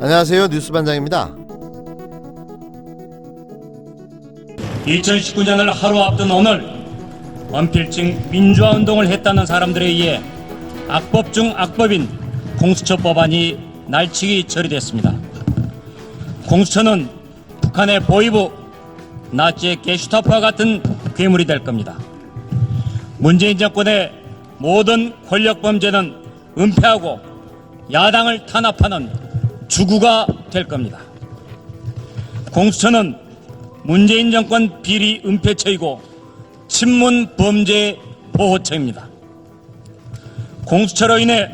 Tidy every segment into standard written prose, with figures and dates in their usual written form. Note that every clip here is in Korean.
안녕하세요. 뉴스반장입니다. 2019년을 하루 앞둔 오늘 언필증 민주화운동을 했다는 사람들에 의해 악법 중 악법인 공수처 법안이 날치기 처리됐습니다. 공수처는 북한의 보위부, 나치의 게슈타포와 같은 괴물이 될 겁니다. 문재인 정권의 모든 권력범죄는 은폐하고 야당을 탄압하는 주구가 될 겁니다. 공수처는 문재인 정권 비리 은폐처이고 친문 범죄 보호처입니다. 공수처로 인해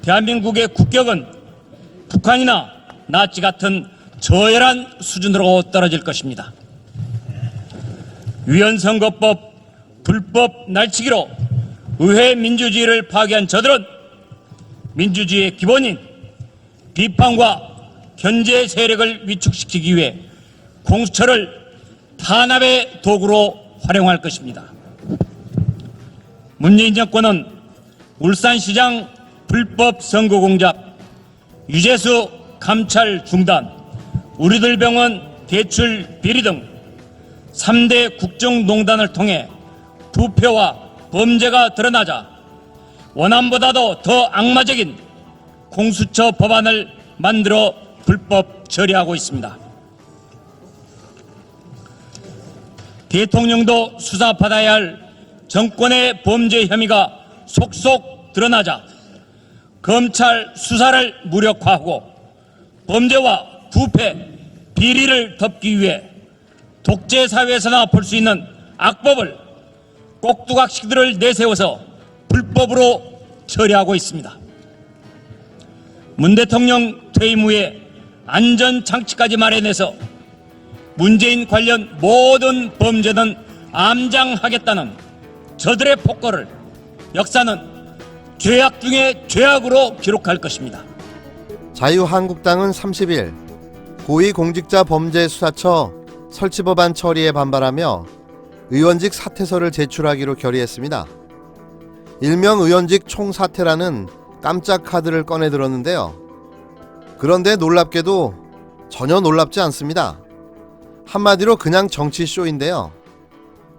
대한민국의 국격은 북한이나 나치 같은 저열한 수준으로 떨어질 것입니다. 위헌선거법 불법 날치기로 의회 민주주의를 파괴한 저들은 민주주의의 기본인 비판과 견제 세력을 위축시키기 위해 공수처를 탄압의 도구로 활용할 것입니다. 문재인 정권은 울산시장 불법 선거 공작, 유재수 감찰 중단, 우리들 병원 대출 비리 등 3대 국정농단을 통해 부패와 범죄가 드러나자 원안보다도 더 악마적인 공수처 법안을 만들어 불법 처리하고 있습니다. 대통령도 수사받아야 할 정권의 범죄 혐의가 속속 드러나자 검찰 수사를 무력화하고 범죄와 부패, 비리를 덮기 위해 독재사회에서나 볼 수 있는 악법을 꼭두각시들을 내세워서 불법으로 처리하고 있습니다. 문 대통령 퇴임 후에 안전장치까지 마련해서 문재인 관련 모든 범죄는 암장하겠다는 저들의 폭거를 역사는 죄악 중에 죄악으로 기록할 것입니다. 자유한국당은 30일 고위공직자범죄수사처 설치법안 처리에 반발하며 의원직 사퇴서를 제출하기로 결의했습니다. 일명 의원직 총사퇴라는 깜짝 카드를 꺼내 들었는데요. 그런데 놀랍게도 전혀 놀랍지 않습니다. 한마디로 그냥 정치쇼인데요.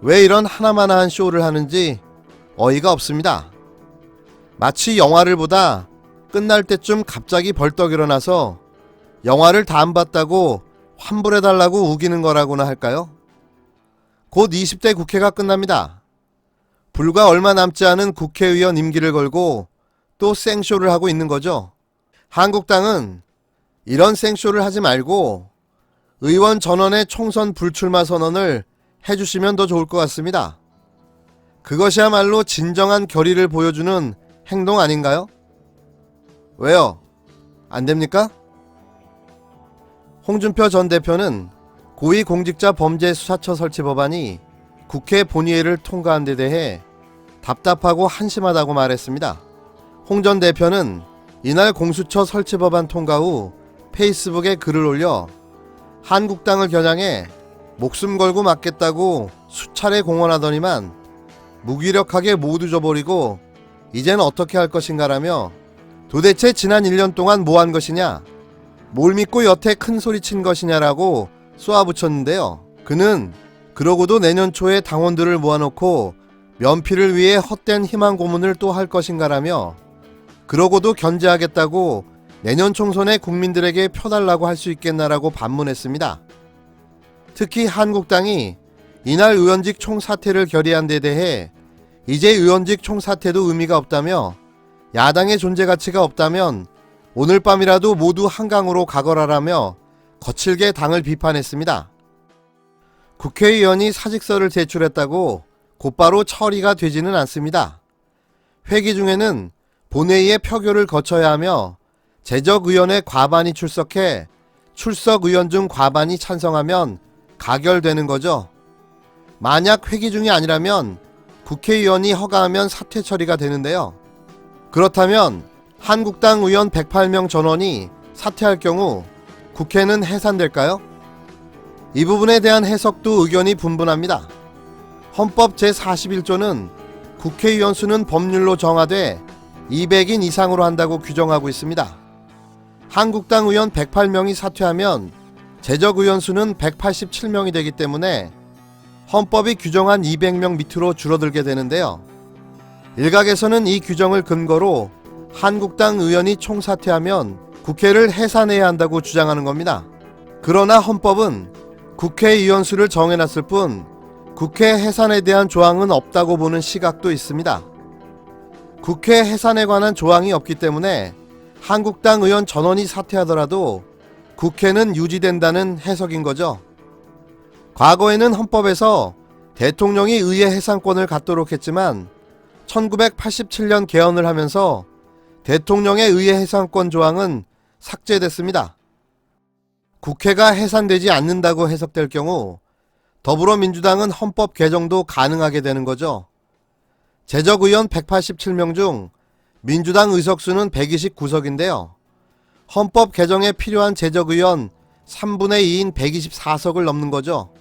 왜 이런 하나마나한 쇼를 하는지 어이가 없습니다. 마치 영화를 보다 끝날 때쯤 갑자기 벌떡 일어나서 영화를 다 안 봤다고 환불해달라고 우기는 거라고나 할까요? 곧 20대 국회가 끝납니다. 불과 얼마 남지 않은 국회의원 임기를 걸고 또 생쇼를 하고 있는 거죠. 한국당은 이런 생쇼를 하지 말고 의원 전원의 총선 불출마 선언을 해주시면 더 좋을 것 같습니다. 그것이야말로 진정한 결의를 보여주는 행동 아닌가요? 왜요? 안 됩니까? 홍준표 전 대표는 고위공직자범죄수사처 설치 법안이 국회 본회의를 통과한 데 대해 답답하고 한심하다고 말했습니다. 홍 전 대표는 이날 공수처 설치 법안 통과 후 페이스북에 글을 올려 한국당을 겨냥해 목숨 걸고 맞겠다고 수차례 공언하더니만 무기력하게 모두 줘버리고 이젠 어떻게 할 것인가라며 도대체 지난 1년 동안 뭐 한 것이냐, 뭘 믿고 여태 큰 소리 친 것이냐라고 쏘아붙였는데요. 그는 그러고도 내년 초에 당원들을 모아놓고 면피를 위해 헛된 희망 고문을 또 할 것인가라며 그러고도 견제하겠다고 내년 총선에 국민들에게 표달라고 할 수 있겠나라고 반문했습니다. 특히 한국당이 이날 의원직 총사퇴를 결의한 데 대해 이제 의원직 총사퇴도 의미가 없다며 야당의 존재 가치가 없다면 오늘 밤이라도 모두 한강으로 가거라라며 거칠게 당을 비판했습니다. 국회의원이 사직서를 제출했다고 곧바로 처리가 되지는 않습니다. 회기 중에는 본회의의 표결을 거쳐야 하며 재적의원의 과반이 출석해 출석의원 중 과반이 찬성하면 가결되는 거죠. 만약 회기 중이 아니라면 국회의원이 허가하면 사퇴 처리가 되는데요. 그렇다면 한국당 의원 108명 전원이 사퇴할 경우 국회는 해산될까요? 이 부분에 대한 해석도 의견이 분분합니다. 헌법 제41조는 국회의원 수는 법률로 정하되 200인 이상으로 한다고 규정하고 있습니다. 한국당 의원 108명이 사퇴하면 재적 의원 수는 187명이 되기 때문에 헌법이 규정한 200명 밑으로 줄어들게 되는데요. 일각에서는 이 규정을 근거로 한국당 의원이 총사퇴하면 국회를 해산해야 한다고 주장하는 겁니다. 그러나 헌법은 국회의원 수를 정해놨을 뿐 국회 해산에 대한 조항은 없다고 보는 시각도 있습니다. 국회 해산에 관한 조항이 없기 때문에 한국당 의원 전원이 사퇴하더라도 국회는 유지된다는 해석인 거죠. 과거에는 헌법에서 대통령이 의회 해산권을 갖도록 했지만 1987년 개헌을 하면서 대통령의 의회 해산권 조항은 삭제됐습니다. 국회가 해산되지 않는다고 해석될 경우 더불어민주당은 헌법 개정도 가능하게 되는 거죠. 재적 의원 187명 중 민주당 의석수는 129석인데요. 헌법 개정에 필요한 재적 의원 3분의 2인 124석을 넘는 거죠.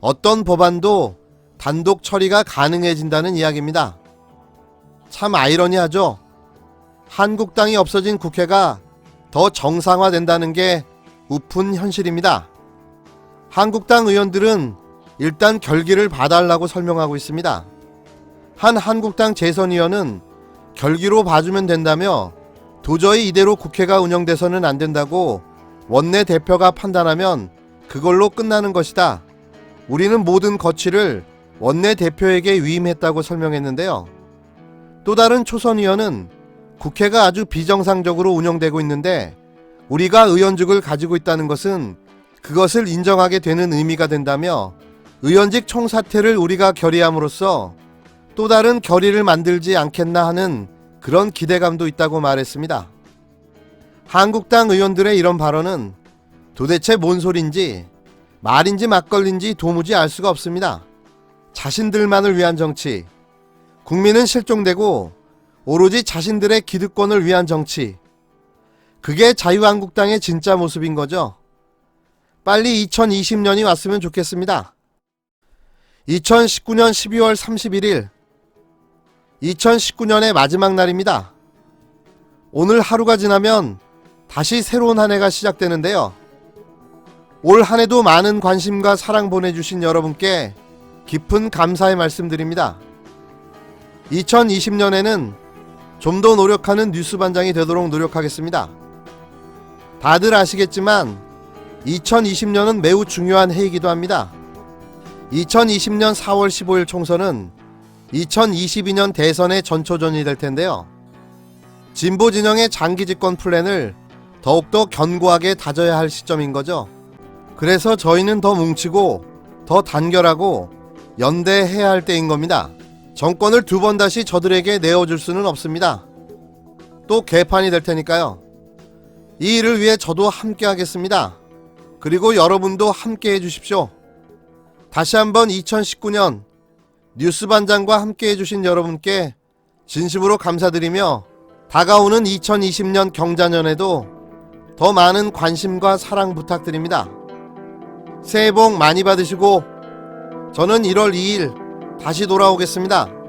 어떤 법안도 단독 처리가 가능해진다는 이야기입니다. 참 아이러니하죠. 한국당이 없어진 국회가 더 정상화된다는 게 우픈 현실입니다. 한국당 의원들은 일단 결기를 봐달라고 설명하고 있습니다. 한 한국당 재선의원은 결기로 봐주면 된다며 도저히 이대로 국회가 운영돼서는 안 된다고 원내대표가 판단하면 그걸로 끝나는 것이다. 우리는 모든 거취를 원내대표에게 위임했다고 설명했는데요. 또 다른 초선의원은 국회가 아주 비정상적으로 운영되고 있는데 우리가 의원직을 가지고 있다는 것은 그것을 인정하게 되는 의미가 된다며 의원직 총사퇴를 우리가 결의함으로써 또 다른 결의를 만들지 않겠나 하는 그런 기대감도 있다고 말했습니다. 한국당 의원들의 이런 발언은 도대체 뭔 소린지 말인지 막걸리인지 도무지 알 수가 없습니다. 자신들만을 위한 정치, 국민은 실종되고 오로지 자신들의 기득권을 위한 정치, 그게 자유한국당의 진짜 모습인 거죠. 빨리 2020년이 왔으면 좋겠습니다. 2019년 12월 31일 2019년의 마지막 날입니다. 오늘 하루가 지나면 다시 새로운 한 해가 시작되는데요. 올 한 해도 많은 관심과 사랑 보내주신 여러분께 깊은 감사의 말씀드립니다. 2020년에는 좀 더 노력하는 뉴스반장이 되도록 노력하겠습니다. 다들 아시겠지만 2020년은 매우 중요한 해이기도 합니다. 2020년 4월 15일 총선은 2022년 대선의 전초전이 될 텐데요. 진보 진영의 장기 집권 플랜을 더욱더 견고하게 다져야 할 시점인 거죠. 그래서 저희는 더 뭉치고 더 단결하고 연대해야 할 때인 겁니다. 정권을 두 번 다시 저들에게 내어줄 수는 없습니다. 또 개판이 될 테니까요. 이 일을 위해 저도 함께 하겠습니다. 그리고 여러분도 함께 해주십시오. 다시 한번 2019년 뉴스반장과 함께 해주신 여러분께 진심으로 감사드리며 다가오는 2020년 경자년에도 더 많은 관심과 사랑 부탁드립니다. 새해 복 많이 받으시고 저는 1월 2일 다시 돌아오겠습니다.